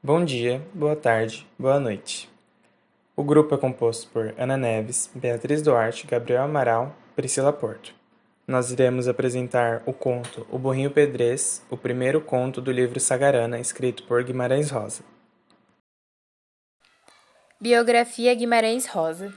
Bom dia, boa tarde, boa noite. O grupo é composto por Ana Neves, Beatriz Duarte, Gabriel Amaral, Priscila Porto. Nós iremos apresentar o conto O Burrinho Pedrez, o primeiro conto do livro Sagarana, escrito por Guimarães Rosa. Biografia Guimarães Rosa.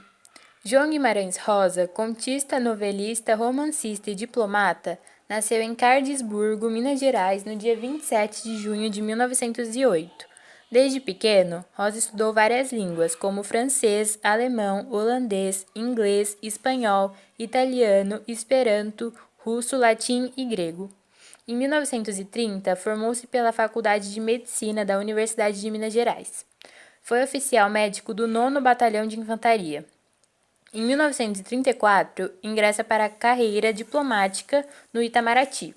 João Guimarães Rosa, contista, novelista, romancista e diplomata, nasceu em Cardisburgo, Minas Gerais, no dia 27 de junho de 1908. Desde pequeno, Rosa estudou várias línguas, como francês, alemão, holandês, inglês, espanhol, italiano, esperanto, russo, latim e grego. Em 1930, formou-se pela Faculdade de Medicina da Universidade de Minas Gerais. Foi oficial médico do 9º Batalhão de Infantaria. Em 1934, ingressa para a carreira diplomática no Itamaraty.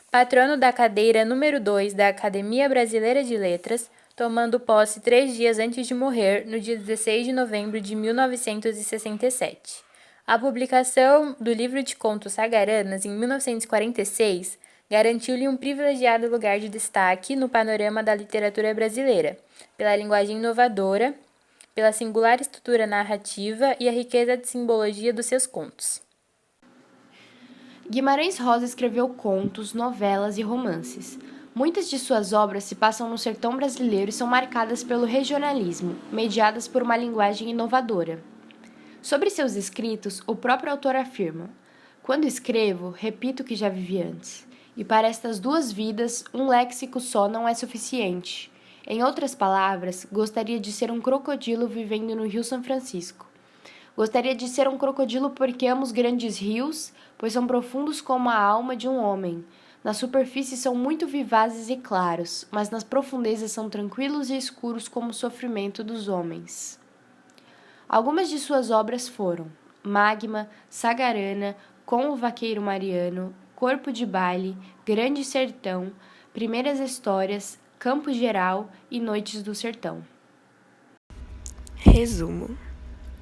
Patrono da cadeira número 2 da Academia Brasileira de Letras, tomando posse 3 dias antes de morrer, no dia 16 de novembro de 1967. A publicação do livro de contos Sagaranas, em 1946, garantiu-lhe um privilegiado lugar de destaque no panorama da literatura brasileira, pela linguagem inovadora, pela singular estrutura narrativa e a riqueza de simbologia dos seus contos. Guimarães Rosa escreveu contos, novelas e romances. Muitas de suas obras se passam no sertão brasileiro e são marcadas pelo regionalismo, mediadas por uma linguagem inovadora. Sobre seus escritos, o próprio autor afirma: "Quando escrevo, repito o que já vivi antes. E para estas duas vidas, um léxico só não é suficiente. Em outras palavras, gostaria de ser um crocodilo vivendo no Rio São Francisco. Gostaria de ser um crocodilo porque amo os grandes rios, pois são profundos como a alma de um homem. Na superfície são muito vivazes e claros, mas nas profundezas são tranquilos e escuros como o sofrimento dos homens." Algumas de suas obras foram Magma, Sagarana, Com o Vaqueiro Mariano, Corpo de Baile, Grande Sertão, Primeiras Histórias, Campo Geral e Noites do Sertão. Resumo: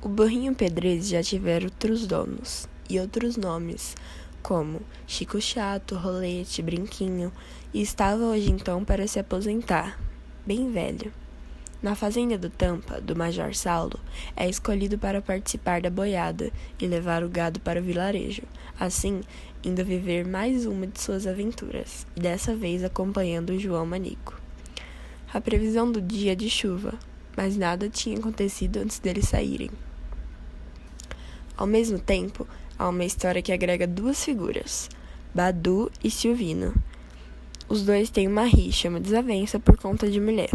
o Burrinho Pedrez já tivera outros donos e outros nomes, como Chico Chato, Rolete, Brinquinho, e estava hoje então para se aposentar, bem velho. Na fazenda do Tampa, do Major Saulo, é escolhido para participar da boiada e levar o gado para o vilarejo, assim indo viver mais uma de suas aventuras, dessa vez acompanhando o João Manico. A previsão do dia é de chuva, mas nada tinha acontecido antes deles saírem. Ao mesmo tempo, há uma história que agrega duas figuras, Badu e Silvino. Os dois têm uma rixa, uma desavença por conta de mulher.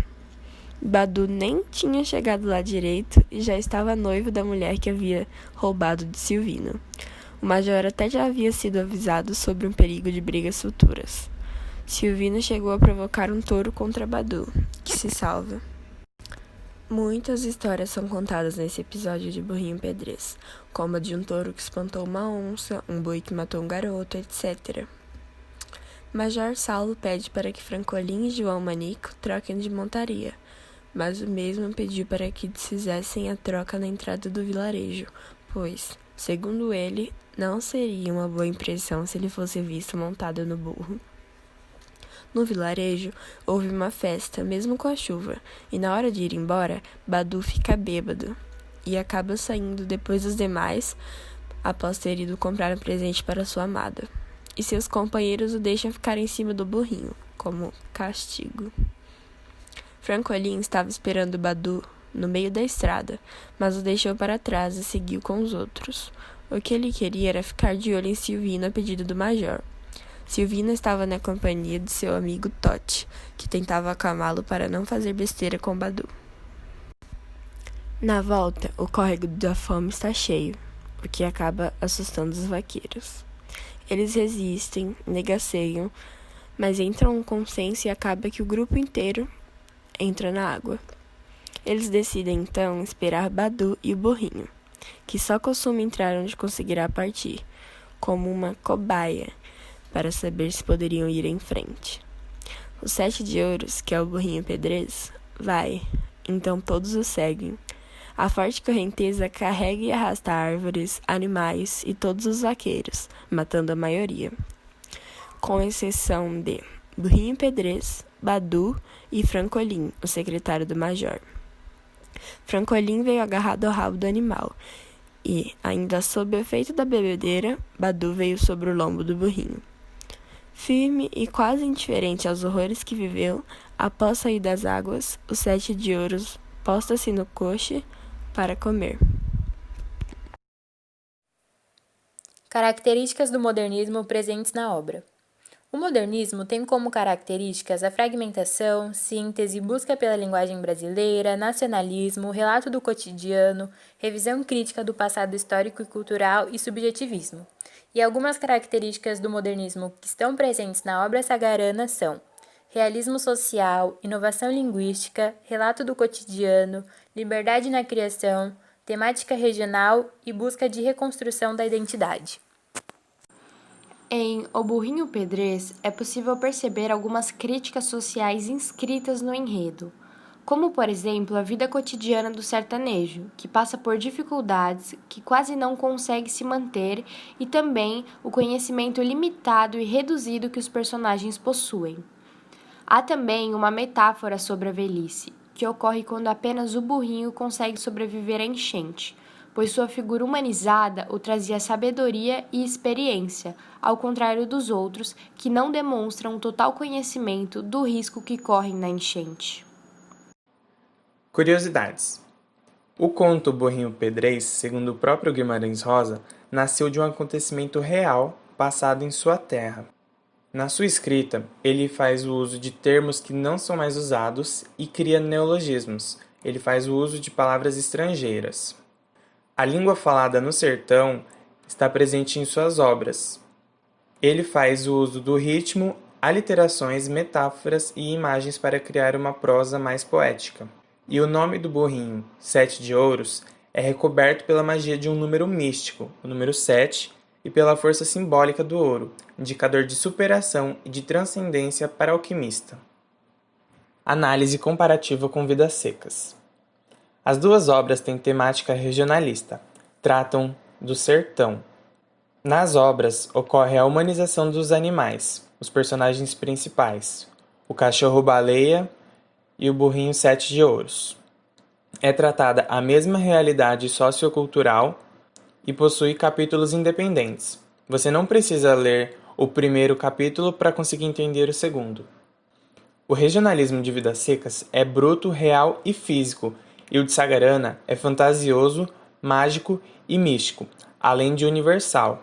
Badu nem tinha chegado lá direito e já estava noivo da mulher que havia roubado de Silvino. O major até já havia sido avisado sobre um perigo de brigas futuras. Silvino chegou a provocar um touro contra Badu, que se salva. Muitas histórias são contadas nesse episódio de Burrinho Pedrez, como a de um touro que espantou uma onça, um boi que matou um garoto, etc. Major Saulo pede para que Francolin e João Manico troquem de montaria, mas o mesmo pediu para que desfizessem a troca na entrada do vilarejo, pois, segundo ele, não seria uma boa impressão se ele fosse visto montado no burro. No vilarejo, houve uma festa, mesmo com a chuva, e na hora de ir embora, Badu fica bêbado e acaba saindo depois dos demais, após ter ido comprar um presente para sua amada. E seus companheiros o deixam ficar em cima do burrinho, como castigo. Francolin estava esperando Badu no meio da estrada, mas o deixou para trás e seguiu com os outros. O que ele queria era ficar de olho em Silvino a pedido do major. Silvino estava na companhia de seu amigo Totti, que tentava acalmá-lo para não fazer besteira com Badu. Na volta, o córrego da fome está cheio, o que acaba assustando os vaqueiros. Eles resistem, negociam, mas entram em um consenso e acaba que o grupo inteiro entra na água. Eles decidem então esperar Badu e o burrinho, que só costuma entrar onde conseguirá partir, como uma cobaia, para saber se poderiam ir em frente. O 7 de ouros, que é o Burrinho Pedrez, vai, então todos o seguem. A forte correnteza carrega e arrasta árvores, animais e todos os vaqueiros, matando a maioria. Com exceção de Burrinho Pedrez, Badu e Francolin, o secretário do major. Francolin veio agarrado ao rabo do animal e, ainda sob o efeito da bebedeira, Badu veio sobre o lombo do burrinho. Firme e quase indiferente aos horrores que viveu, após sair das águas, o 7 de ouros posta-se no coche para comer. Características do modernismo presentes na obra. O modernismo tem como características a fragmentação, síntese, busca pela linguagem brasileira, nacionalismo, relato do cotidiano, revisão crítica do passado histórico e cultural e subjetivismo. E algumas características do modernismo que estão presentes na obra sagarana são realismo social, inovação linguística, relato do cotidiano, liberdade na criação, temática regional e busca de reconstrução da identidade. Em O Burrinho Pedrez, é possível perceber algumas críticas sociais inscritas no enredo, como, por exemplo, a vida cotidiana do sertanejo, que passa por dificuldades, que quase não consegue se manter, e também o conhecimento limitado e reduzido que os personagens possuem. Há também uma metáfora sobre a velhice, que ocorre quando apenas o burrinho consegue sobreviver à enchente, pois sua figura humanizada o trazia sabedoria e experiência, ao contrário dos outros, que não demonstram total conhecimento do risco que correm na enchente. Curiosidades. O conto Burrinho Pedrez, segundo o próprio Guimarães Rosa, nasceu de um acontecimento real passado em sua terra. Na sua escrita, ele faz o uso de termos que não são mais usados e cria neologismos. Ele faz o uso de palavras estrangeiras. A língua falada no sertão está presente em suas obras. Ele faz o uso do ritmo, aliterações, metáforas e imagens para criar uma prosa mais poética. E o nome do burrinho, 7 de ouros, é recoberto pela magia de um número místico, o número 7, e pela força simbólica do ouro, indicador de superação e de transcendência para o alquimista. Análise comparativa com Vidas Secas. As duas obras têm temática regionalista, tratam do sertão. Nas obras, ocorre a humanização dos animais, os personagens principais, o cachorro-baleia e o burrinho 7 de ouros. É tratada a mesma realidade sociocultural e possui capítulos independentes. Você não precisa ler o primeiro capítulo para conseguir entender o segundo. O regionalismo de Vidas Secas é bruto, real e físico, e o de Sagarana é fantasioso, mágico e místico, além de universal.